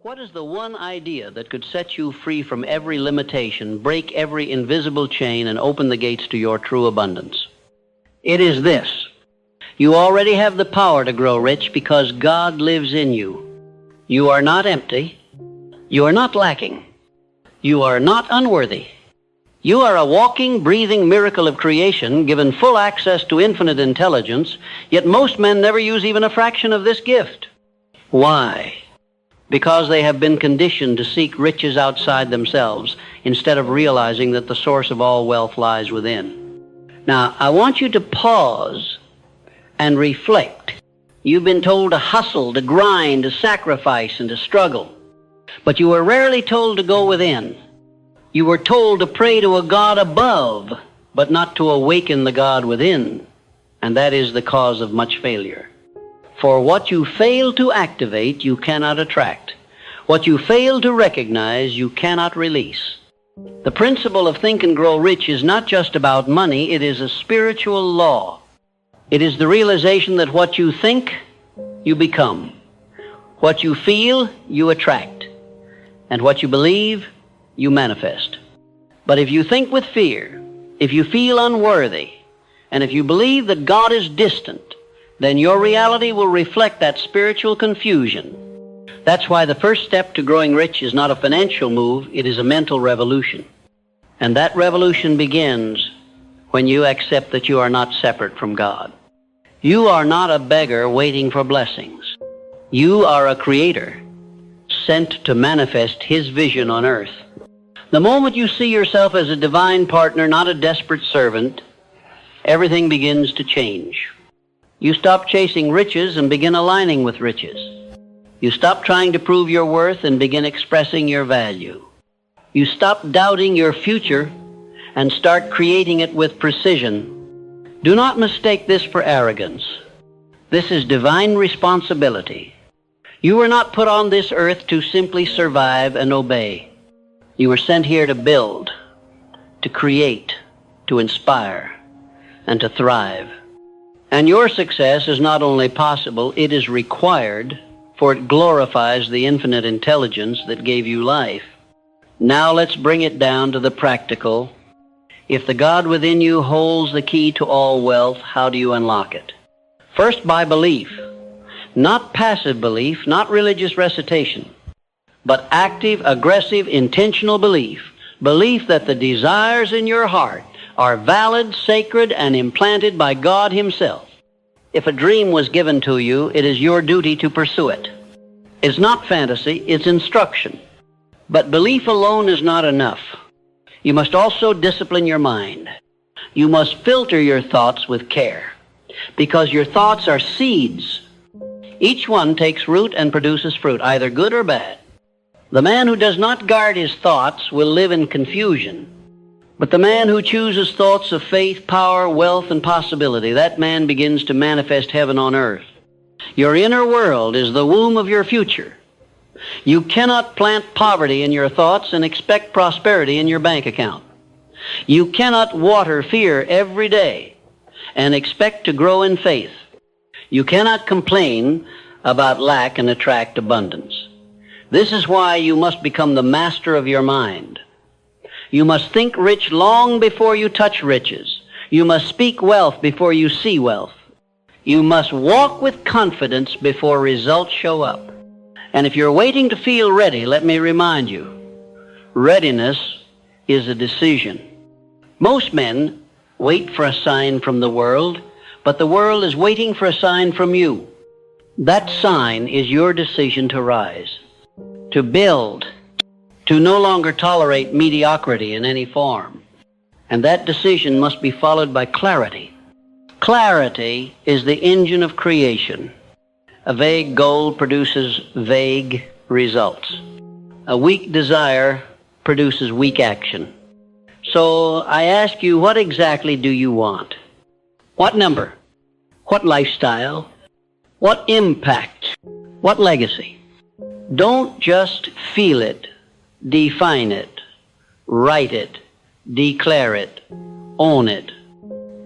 What is the one idea that could set you free from every limitation, break every invisible chain, and open the gates to your true abundance? It is this. You already have the power to grow rich because God lives in you. You are not empty. You are not lacking. You are not unworthy. You are a walking, breathing miracle of creation, given full access to infinite intelligence, yet most men never use even a fraction of this gift. Why? Because they have been conditioned to seek riches outside themselves instead of realizing that the source of all wealth lies within. Now, I want you to pause and reflect. You've been told to hustle, to grind, to sacrifice, and to struggle. But you were rarely told to go within. You were told to pray to a God above, but not to awaken the God within. And that is the cause of much failure. For what you fail to activate, you cannot attract. What you fail to recognize, you cannot release. The principle of Think and Grow Rich is not just about money, it is a spiritual law. It is the realization that what you think, you become. What you feel, you attract. And what you believe, you manifest. But if you think with fear, if you feel unworthy, and if you believe that God is distant, then your reality will reflect that spiritual confusion. That's why the first step to growing rich is not a financial move, it is a mental revolution. And that revolution begins when you accept that you are not separate from God. You are not a beggar waiting for blessings. You are a creator sent to manifest His vision on earth. The moment you see yourself as a divine partner, not a desperate servant, everything begins to change. You stop chasing riches and begin aligning with riches. You stop trying to prove your worth and begin expressing your value. You stop doubting your future and start creating it with precision. Do not mistake this for arrogance. This is divine responsibility. You were not put on this earth to simply survive and obey. You were sent here to build, to create, to inspire, and to thrive. And your success is not only possible, it is required, for it glorifies the infinite intelligence that gave you life. Now let's bring it down to the practical. If the God within you holds the key to all wealth, how do you unlock it? First, by belief. Not passive belief, not religious recitation, but active, aggressive, intentional belief. Belief that the desires in your heart are valid, sacred, and implanted by God Himself. If a dream was given to you, it is your duty to pursue it. It's not fantasy, it's instruction. But belief alone is not enough. You must also discipline your mind. You must filter your thoughts with care, because your thoughts are seeds. Each one takes root and produces fruit, either good or bad. The man who does not guard his thoughts will live in confusion. But the man who chooses thoughts of faith, power, wealth, and possibility, that man begins to manifest heaven on earth. Your inner world is the womb of your future. You cannot plant poverty in your thoughts and expect prosperity in your bank account. You cannot water fear every day and expect to grow in faith. You cannot complain about lack and attract abundance. This is why you must become the master of your mind. You must think rich long before you touch riches. You must speak wealth before you see wealth. You must walk with confidence before results show up. And if you're waiting to feel ready, let me remind you, readiness is a decision. Most men wait for a sign from the world, but the world is waiting for a sign from you. That sign is your decision to rise, to build, to no longer tolerate mediocrity in any form. And that decision must be followed by clarity. Clarity is the engine of creation. A vague goal produces vague results. A weak desire produces weak action. So I ask you, what exactly do you want? What number? What lifestyle? What impact? What legacy? Don't just feel it. Define it, write it, declare it, own it.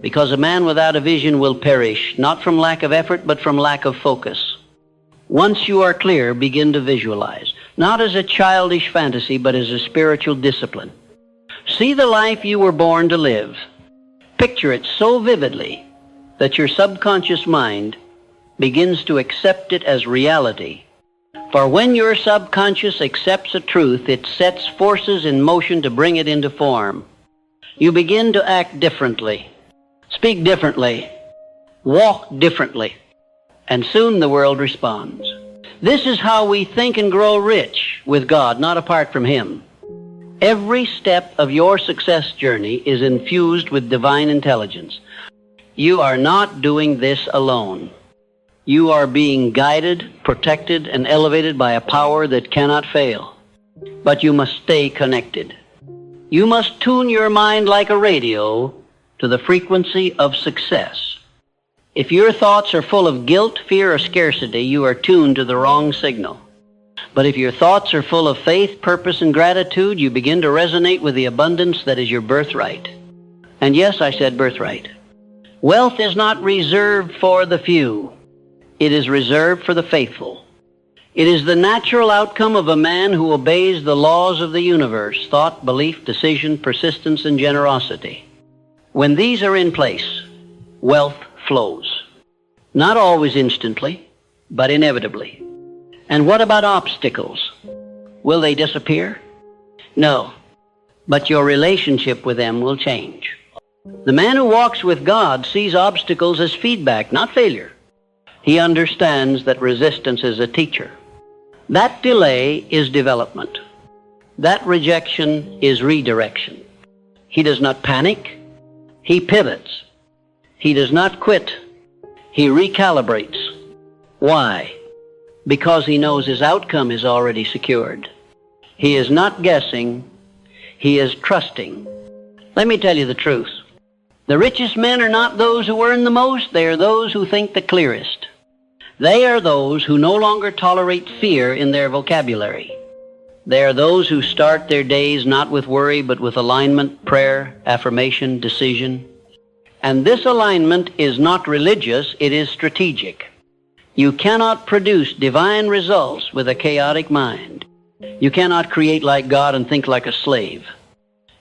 Because a man without a vision will perish, not from lack of effort, but from lack of focus. Once you are clear, begin to visualize. not as a childish fantasy, but as a spiritual discipline. See the life you were born to live. Picture it so vividly that your subconscious mind begins to accept it as reality. For when your subconscious accepts a truth, it sets forces in motion to bring it into form. You begin to act differently, speak differently, walk differently, and soon the world responds. This is how we think and grow rich with God, not apart from Him. Every step of your success journey is infused with divine intelligence. You are not doing this alone. You are being guided, protected, and elevated by a power that cannot fail. But you must stay connected. You must tune your mind like a radio to the frequency of success. If your thoughts are full of guilt, fear, or scarcity, you are tuned to the wrong signal. But if your thoughts are full of faith, purpose, and gratitude, you begin to resonate with the abundance that is your birthright. And yes, I said birthright. Wealth is not reserved for the few. It is reserved for the faithful. It is the natural outcome of a man who obeys the laws of the universe: thought, belief, decision, persistence, and generosity. When these are in place, wealth flows. Not always instantly, but inevitably. And what about obstacles? Will they disappear? No, but your relationship with them will change. The man who walks with God sees obstacles as feedback, not failure. He understands that resistance is a teacher. That delay is development. That rejection is redirection. He does not panic. He pivots. He does not quit. He recalibrates. Why? Because he knows his outcome is already secured. He is not guessing. He is trusting. Let me tell you the truth. The richest men are not those who earn the most. They are those who think the clearest. They are those who no longer tolerate fear in their vocabulary. They are those who start their days not with worry, but with alignment, prayer, affirmation, decision. And this alignment is not religious, it is strategic. You cannot produce divine results with a chaotic mind. You cannot create like God and think like a slave.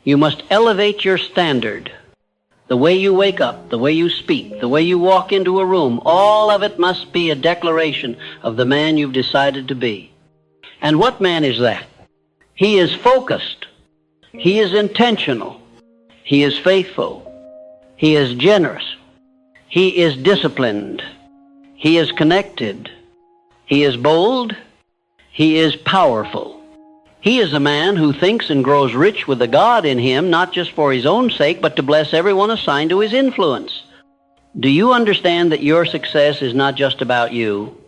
You must elevate your standard. The way you wake up, the way you speak, the way you walk into a room, all of it must be a declaration of the man you've decided to be. And what man is that? He is focused. He is intentional. He is faithful. He is generous. He is disciplined. He is connected. He is bold. He is powerful. He is a man who thinks and grows rich with the God in him, not just for his own sake, but to bless everyone assigned to his influence. Do you understand that your success is not just about you?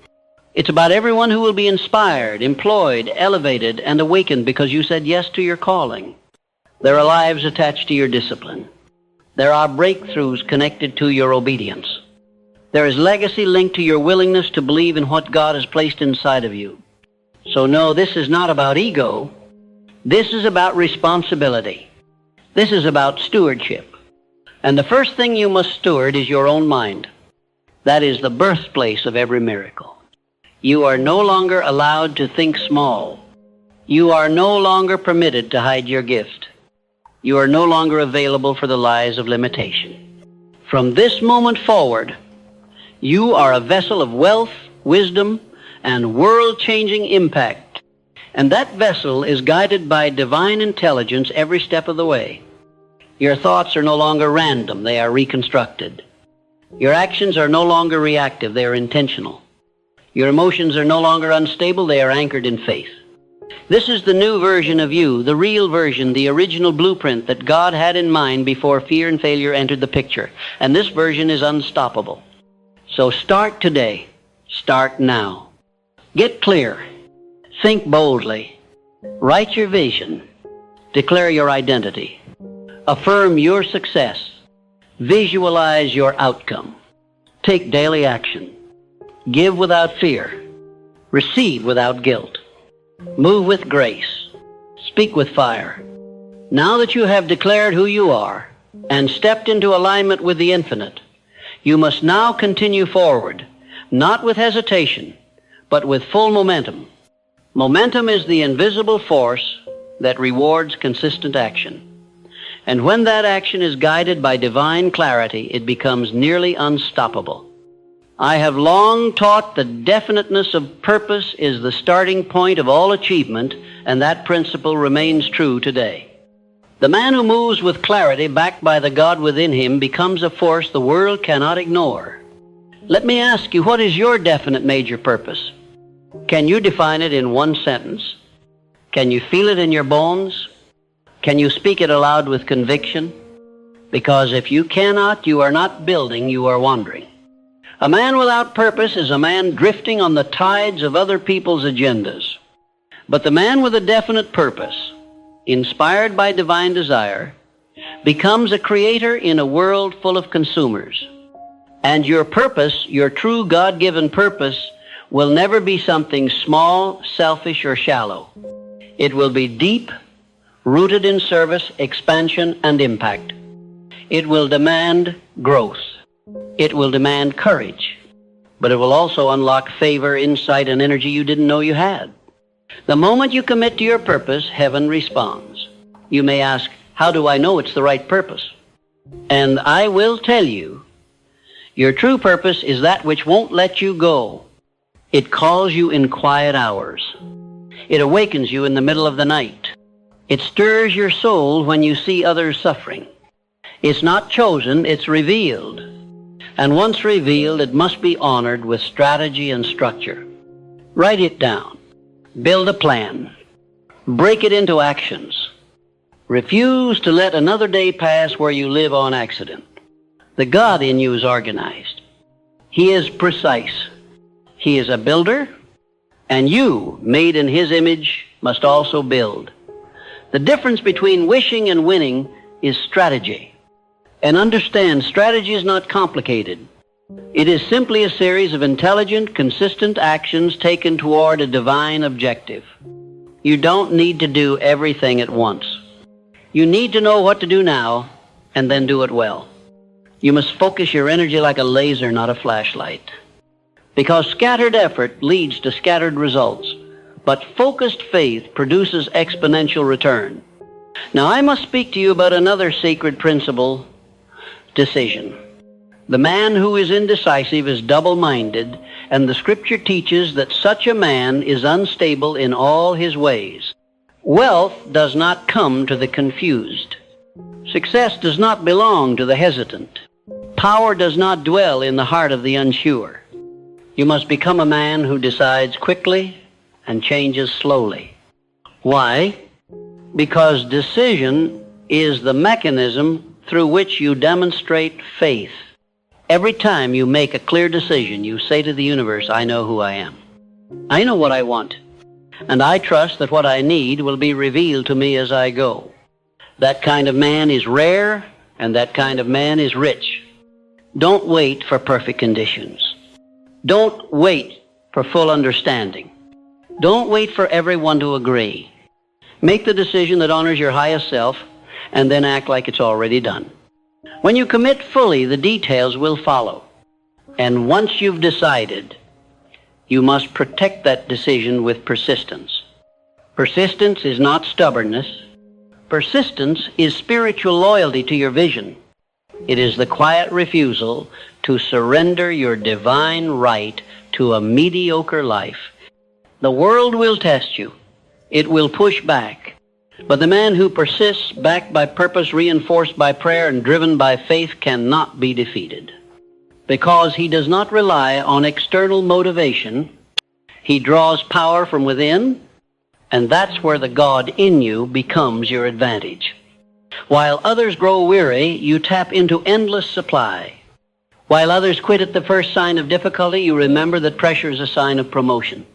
It's about everyone who will be inspired, employed, elevated, and awakened because you said yes to your calling. There are lives attached to your discipline. There are breakthroughs connected to your obedience. There is legacy linked to your willingness to believe in what God has placed inside of you. So no, this is not about ego. This is about responsibility. This is about stewardship. And the first thing you must steward is your own mind. That is the birthplace of every miracle. You are no longer allowed to think small. You are no longer permitted to hide your gift. You are no longer available for the lies of limitation. From this moment forward, you are a vessel of wealth, wisdom, and world-changing impact. And that vessel is guided by divine intelligence every step of the way. Your thoughts are no longer random, they are reconstructed. Your actions are no longer reactive, they are intentional. Your emotions are no longer unstable, they are anchored in faith. This is the new version of you, the real version, the original blueprint that God had in mind before fear and failure entered the picture. And this version is unstoppable. So start today. Start now. Get clear. Think boldly. Write your vision. Declare your identity. Affirm your success. Visualize your outcome. Take daily action. Give without fear. Receive without guilt. Move with grace. Speak with fire. Now that you have declared who you are and stepped into alignment with the infinite, you must now continue forward, not with hesitation, but with full momentum. Momentum is the invisible force that rewards consistent action. And when that action is guided by divine clarity, it becomes nearly unstoppable. I have long taught that definiteness of purpose is the starting point of all achievement, and that principle remains true today. The man who moves with clarity backed by the God within him becomes a force the world cannot ignore. Let me ask you, what is your definite major purpose? Can you define it in one sentence? Can you feel it in your bones? Can you speak it aloud with conviction? Because if you cannot, you are not building, you are wandering. A man without purpose is a man drifting on the tides of other people's agendas. But the man with a definite purpose, inspired by divine desire, becomes a creator in a world full of consumers. And your purpose, your true God-given purpose, will never be something small, selfish, or shallow. It will be deep, rooted in service, expansion, and impact. It will demand growth. It will demand courage. But it will also unlock favor, insight, and energy you didn't know you had. The moment you commit to your purpose, heaven responds. You may ask, how do I know it's the right purpose? And I will tell you, your true purpose is that which won't let you go. It calls you in quiet hours. It awakens you in the middle of the night. It stirs your soul when you see others suffering. It's not chosen, it's revealed. And once revealed, it must be honored with strategy and structure. Write it down. Build a plan. Break it into actions. Refuse to let another day pass where you live on accident. The God in you is organized. He is precise. He is a builder, and you, made in His image, must also build. The difference between wishing and winning is strategy. And understand, strategy is not complicated. It is simply a series of intelligent, consistent actions taken toward a divine objective. You don't need to do everything at once. You need to know what to do now, and then do it well. You must focus your energy like a laser, not a flashlight. Because scattered effort leads to scattered results, but focused faith produces exponential return. Now I must speak to you about another sacred principle, decision. The man who is indecisive is double-minded, and the Scripture teaches that such a man is unstable in all his ways. Wealth does not come to the confused. Success does not belong to the hesitant. Power does not dwell in the heart of the unsure. You must become a man who decides quickly and changes slowly. Why? Because decision is the mechanism through which you demonstrate faith. Every time you make a clear decision, you say to the universe, I know who I am. I know what I want. And I trust that what I need will be revealed to me as I go. That kind of man is rare, and that kind of man is rich. Don't wait for perfect conditions. Don't wait for full understanding. Don't wait for everyone to agree. Make the decision that honors your highest self, and then act like it's already done. When you commit fully, the details will follow. And once you've decided, you must protect that decision with persistence. Persistence is not stubbornness. Persistence is spiritual loyalty to your vision. It is the quiet refusal to surrender your divine right to a mediocre life. The world will test you. It will push back. But the man who persists, backed by purpose, reinforced by prayer, and driven by faith, cannot be defeated. Because he does not rely on external motivation, he draws power from within, and that's where the God in you becomes your advantage. While others grow weary, you tap into endless supply. While others quit at the first sign of difficulty, you remember that pressure is a sign of promotion.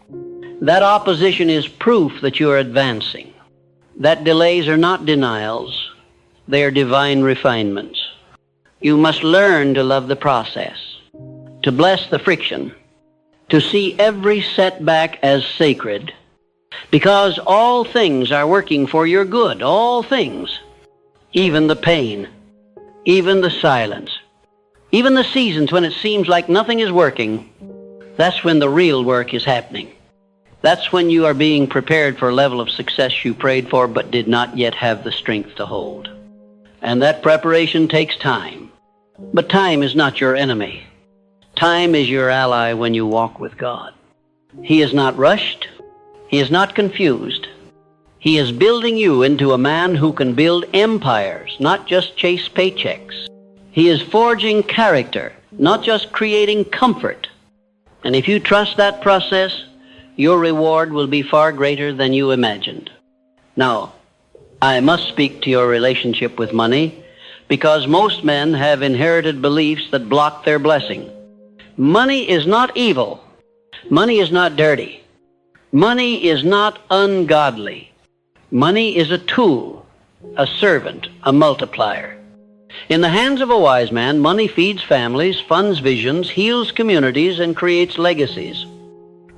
That opposition is proof that you are advancing. That delays are not denials. They are divine refinements. You must learn to love the process, to bless the friction, to see every setback as sacred, because all things are working for your good, all things, even the pain, even the silence, even the seasons when it seems like nothing is working. That's when the real work is happening. That's when you are being prepared for a level of success you prayed for but did not yet have the strength to hold. And that preparation takes time. But time is not your enemy. Time is your ally when you walk with God. He is not rushed. He is not confused. He is building you into a man who can build empires, not just chase paychecks. He is forging character, not just creating comfort. And if you trust that process, your reward will be far greater than you imagined. Now, I must speak to your relationship with money because most men have inherited beliefs that block their blessing. Money is not evil. Money is not dirty. Money is not ungodly. Money is a tool, a servant, a multiplier. In the hands of a wise man, money feeds families, funds visions, heals communities, and creates legacies.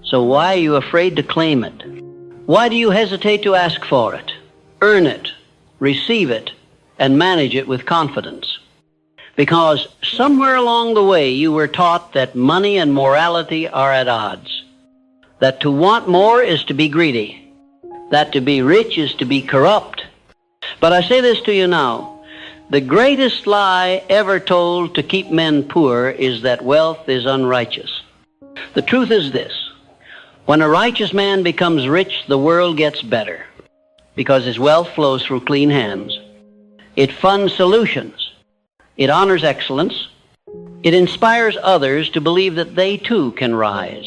So why are you afraid to claim it? Why do you hesitate to ask for it, earn it, receive it, and manage it with confidence? Because somewhere along the way you were taught that money and morality are at odds, that to want more is to be greedy, that to be rich is to be corrupt. But I say this to you now. The greatest lie ever told to keep men poor is that wealth is unrighteous. The truth is this. When a righteous man becomes rich, the world gets better because his wealth flows through clean hands. It funds solutions. It honors excellence. It inspires others to believe that they too can rise.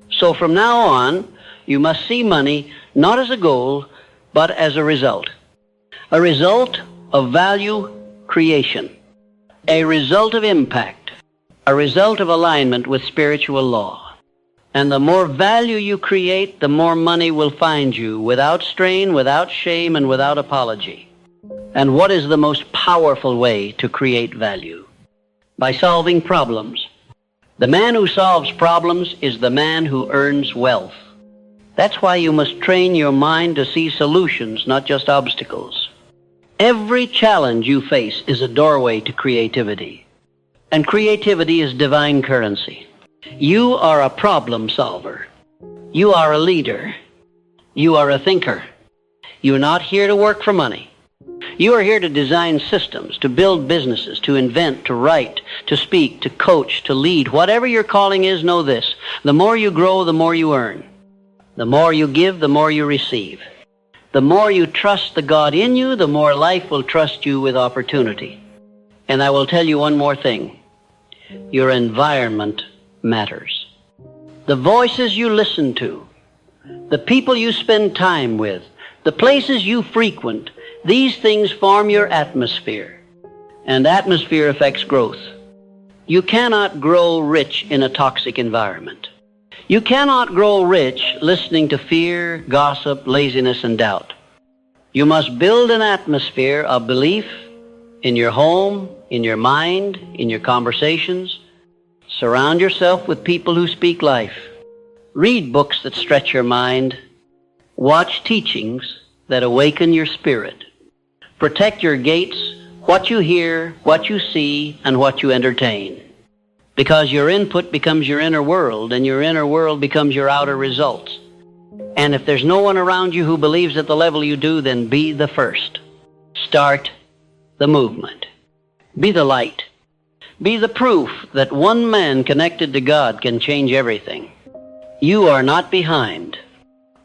So from now on, you must see money not as a goal, but as a result. A result of value creation, a result of impact, a result of alignment with spiritual law. And the more value you create, the more money will find you without strain, without shame, and without apology. And what is the most powerful way to create value? By solving problems. The man who solves problems is the man who earns wealth. That's why you must train your mind to see solutions, not just obstacles. Every challenge you face is a doorway to creativity. And creativity is divine currency. You are a problem solver. You are a leader. You are a thinker. You're not here to work for money. You are here to design systems, to build businesses, to invent, to write, to speak, to coach, to lead. Whatever your calling is, know this. The more you grow, the more you earn. The more you give, the more you receive. The more you trust the God in you, the more life will trust you with opportunity. And I will tell you one more thing. Your environment matters. The voices you listen to, the people you spend time with, the places you frequent, these things form your atmosphere. And atmosphere affects growth. You cannot grow rich in a toxic environment. You cannot grow rich listening to fear, gossip, laziness, and doubt. You must build an atmosphere of belief in your home, in your mind, in your conversations. Surround yourself with people who speak life. Read books that stretch your mind. Watch teachings that awaken your spirit. Protect your gates, what you hear, what you see, and what you entertain. Because your input becomes your inner world, and your inner world becomes your outer results. And if there's no one around you who believes at the level you do, then be the first. Start the movement. Be the light. Be the proof that one man connected to God can change everything. You are not behind.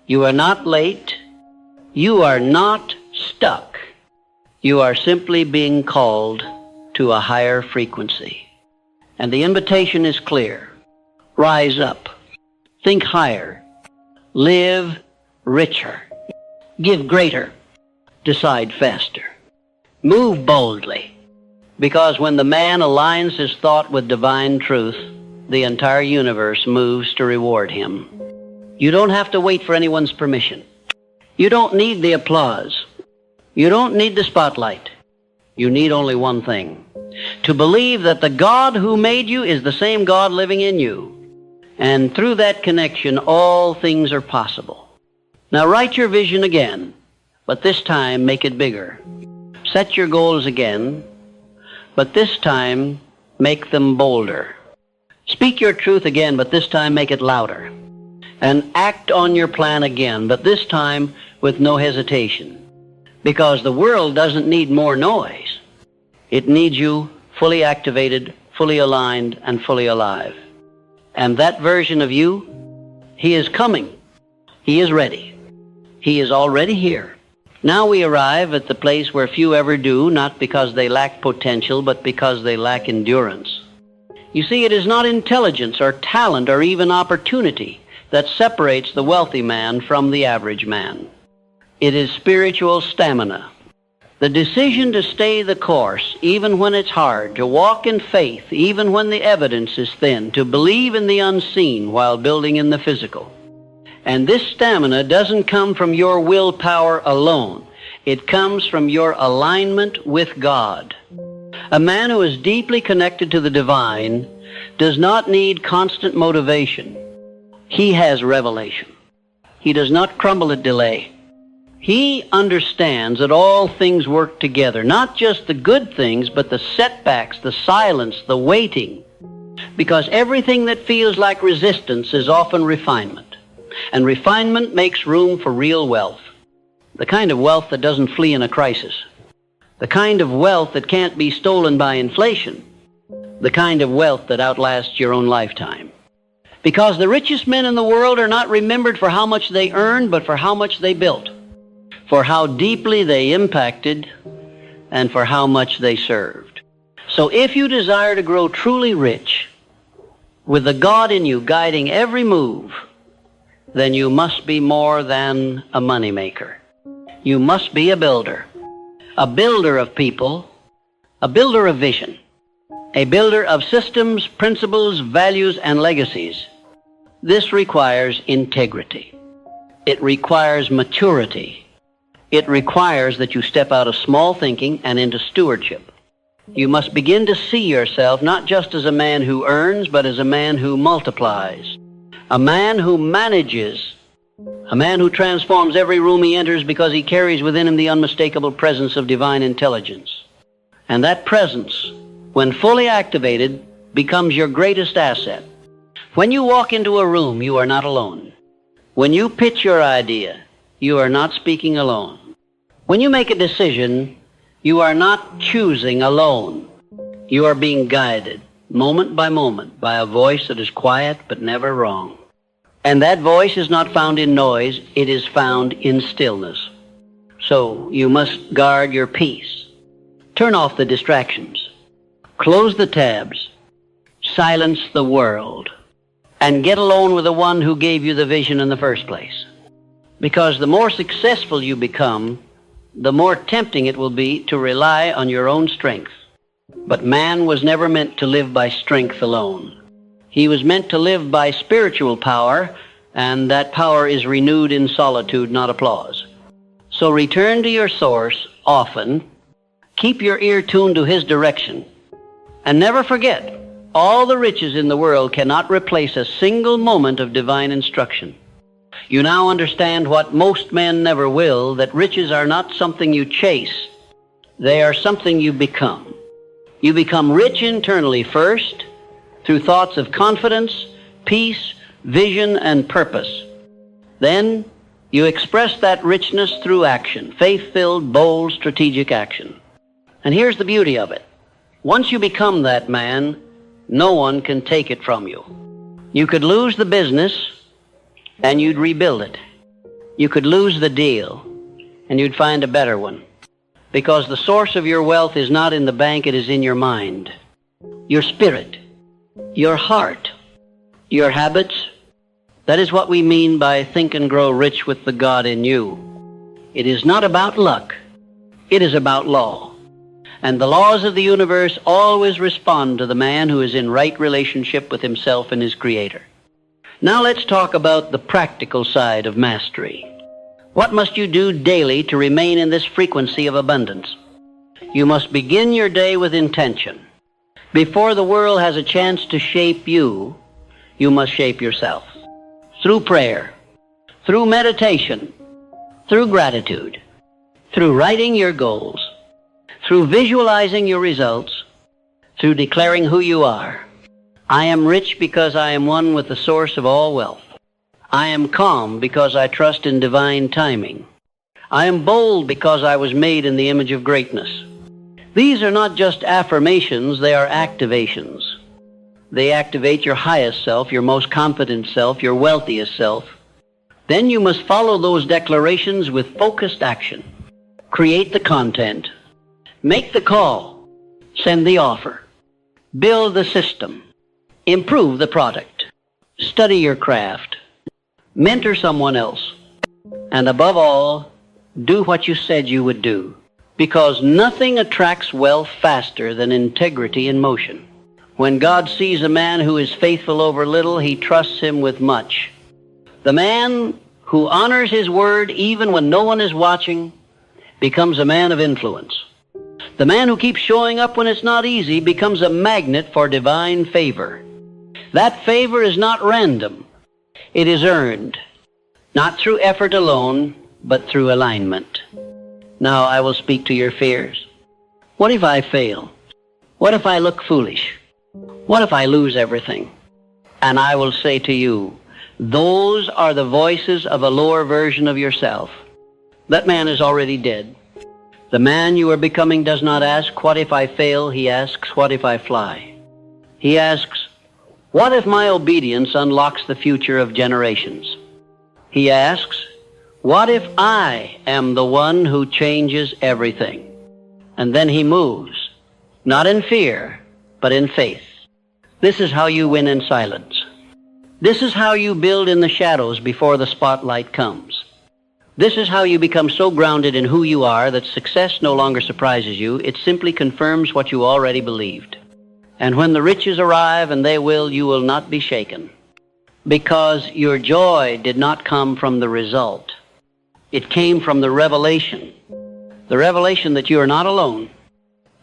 You are not late. You are not stuck. You are simply being called to a higher frequency. And the invitation is clear. Rise up. Think higher. Live richer. Give greater. Decide faster. Move boldly. Because when the man aligns his thought with divine truth, the entire universe moves to reward him. You don't have to wait for anyone's permission. You don't need the applause. You don't need the spotlight. You need only one thing. To believe that the God who made you is the same God living in you. And through that connection, all things are possible. Now write your vision again, but this time make it bigger. Set your goals again, but this time make them bolder. Speak your truth again, but this time make it louder. and act on your plan again, but this time with no hesitation. Because the world doesn't need more noise. It needs you fully activated, fully aligned, and fully alive. And that version of you, he is coming. He is ready. He is already here. Now we arrive at the place where few ever do, not because they lack potential, but because they lack endurance. You see, it is not intelligence or talent or even opportunity that separates the wealthy man from the average man. It is spiritual stamina. The decision to stay the course, even when it's hard, to walk in faith, even when the evidence is thin, to believe in the unseen while building in the physical. And this stamina doesn't come from your willpower alone. It comes from your alignment with God. A man who is deeply connected to the divine does not need constant motivation. He has revelation. He does not crumble at delay. He understands that all things work together, not just the good things, but the setbacks, the silence, the waiting. Because everything that feels like resistance is often refinement. And refinement makes room for real wealth. The kind of wealth that doesn't flee in a crisis. The kind of wealth that can't be stolen by inflation. The kind of wealth that outlasts your own lifetime. Because the richest men in the world are not remembered for how much they earned, but for how much they built. For how deeply they impacted, and for how much they served. So if you desire to grow truly rich, with the God in you guiding every move, then you must be more than a moneymaker. You must be a builder of people, a builder of vision, a builder of systems, principles, values, and legacies. This requires integrity. It requires maturity. It requires that you step out of small thinking and into stewardship. You must begin to see yourself not just as a man who earns, but as a man who multiplies, a man who manages, a man who transforms every room he enters because he carries within him the unmistakable presence of divine intelligence. And that presence, when fully activated, becomes your greatest asset. When you walk into a room, you are not alone. When you pitch your idea, you are not speaking alone. When you make a decision, you are not choosing alone. You are being guided, moment by moment, by a voice that is quiet but never wrong. And that voice is not found in noise, it is found in stillness. So you must guard your peace. Turn off the distractions. Close the tabs. Silence the world. And get alone with the one who gave you the vision in the first place. Because the more successful you become, the more tempting it will be to rely on your own strength. But man was never meant to live by strength alone. He was meant to live by spiritual power, and that power is renewed in solitude, not applause. So return to your source often, keep your ear tuned to his direction, and never forget, all the riches in the world cannot replace a single moment of divine instruction. You now understand what most men never will, that riches are not something you chase. They are something you become. You become rich internally first, through thoughts of confidence, peace, vision, and purpose. Then you express that richness through action, faith-filled, bold, strategic action. And here's the beauty of it. Once you become that man, no one can take it from you. You could lose the business, and you'd rebuild it. You could lose the deal, and you'd find a better one. Because the source of your wealth is not in the bank, it is in your mind, your spirit, your heart, your habits. That is what we mean by think and grow rich with the God in you. It is not about luck. It is about law. And the laws of the universe always respond to the man who is in right relationship with himself and his Creator. Now let's talk about the practical side of mastery. What must you do daily to remain in this frequency of abundance? You must begin your day with intention. Before the world has a chance to shape you, you must shape yourself. Through prayer, through meditation, through gratitude, through writing your goals, through visualizing your results, through declaring who you are. I am rich because I am one with the source of all wealth. I am calm because I trust in divine timing. I am bold because I was made in the image of greatness. These are not just affirmations, they are activations. They activate your highest self, your most confident self, your wealthiest self. Then you must follow those declarations with focused action. Create the content. Make the call. Send the offer. Build the system. Improve the product. Study your craft. Mentor someone else. And above all, do what you said you would do. Because nothing attracts wealth faster than integrity in motion. When God sees a man who is faithful over little, he trusts him with much. The man who honors his word even when no one is watching becomes a man of influence. The man who keeps showing up when it's not easy becomes a magnet for divine favor. That favor is not random. It is earned, not through effort alone, but through alignment. Now I will speak to your fears. What if I fail? What if I look foolish? What if I lose everything? And I will say to you, those are the voices of a lower version of yourself. That man is already dead. The man you are becoming does not ask, what if I fail? He asks, what if I fly? He asks, what if my obedience unlocks the future of generations? He asks, what if I am the one who changes everything? And then he moves, not in fear, but in faith. This is how you win in silence. This is how you build in the shadows before the spotlight comes. This is how you become so grounded in who you are that success no longer surprises you. It simply confirms what you already believed. And when the riches arrive, and they will, you will not be shaken. Because your joy did not come from the result. It came from the revelation. The revelation that you are not alone,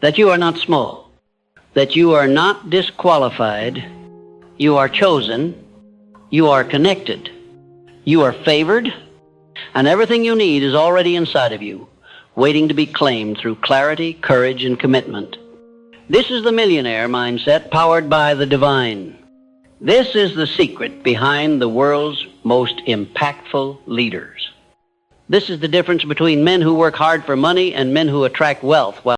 that you are not small, that you are not disqualified, you are chosen, you are connected, you are favored, and everything you need is already inside of you, waiting to be claimed through clarity, courage, and commitment. This is the millionaire mindset powered by the divine. This is the secret behind the world's most impactful leaders. This is the difference between men who work hard for money and men who attract wealth while